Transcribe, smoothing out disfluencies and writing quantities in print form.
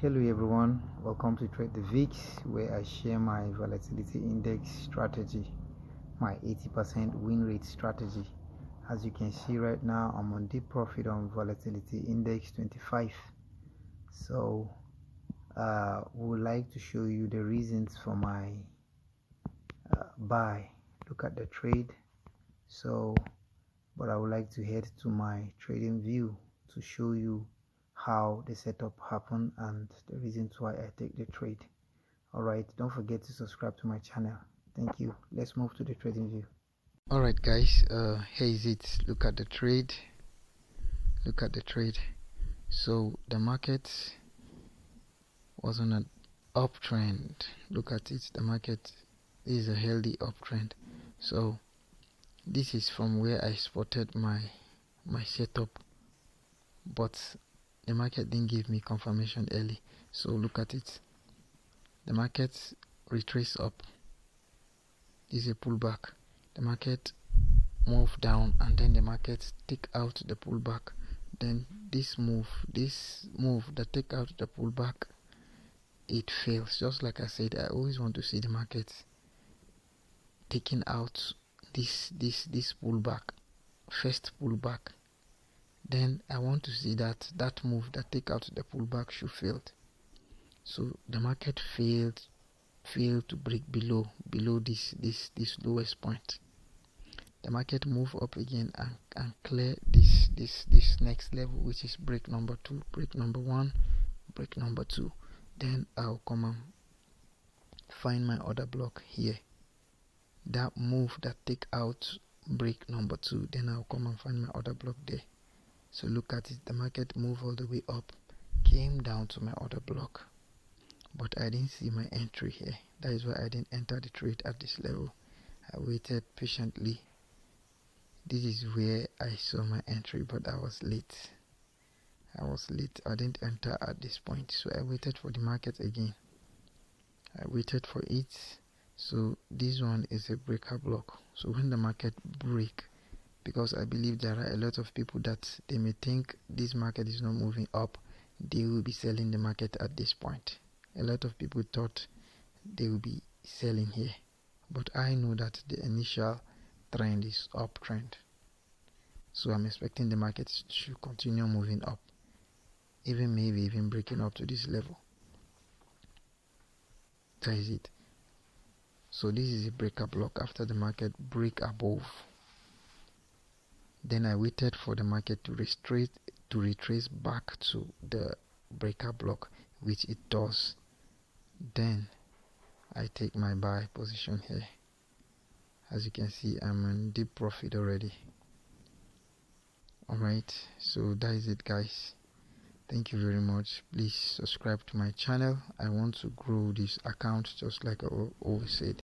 Hello everyone, welcome to Trade the VIX, where I share my volatility index strategy, my 80% win rate strategy. As you can see right now, I'm on deep profit on volatility index 25. So we would like to show you the reasons for my buy. Look at the trade. But I would like to head to my trading view to show you how the setup happened and the reasons why I take the trade. Alright, don't forget to subscribe to my channel. Thank you. Let's move to the trading view. Alright guys, here is it. Look at the trade. So the market was on an uptrend. Look at it. The market is a healthy uptrend. So this is from where I spotted my setup, but the market didn't give me confirmation early. So look at it. The market retraced up. This is a pullback. The market moved down, and then the market take out the pullback. Then this move that take out the pullback, it fails. Just like I said, I always want to see the market taking out this pullback, first pullback. Then I want to see that move that take out the pullback should fail. So the market failed to break below this lowest point. The market move up again and clear this next level, which is break number 2, break number 1, break number 2. Then I'll come and find my other block here. That move that take out break number 2, then I'll come and find my other block there. So look at it, the market moved all the way up, came down to my other block, but I didn't see my entry here. That is why I didn't enter the trade at this level. I waited patiently. This is where I saw my entry, but I was late. I didn't enter at this point, so I waited for the market again. I waited for it. So this one is a breaker block. So when the market break, because I believe there are a lot of people that they may think this market is not moving up, they will be selling the market at this point. A lot of people thought they will be selling here, but I know that the initial trend is uptrend. So I'm expecting the market to continue moving up, maybe even breaking up to this level. That is it. So this is a breaker block after the market break above. Then I waited for the market to retrace back to the breaker block, which it does. Then I take my buy position here. As you can see, I'm in deep profit already. Alright, so that is it guys. Thank you very much. Please subscribe to my channel. I want to grow this account just like I always said.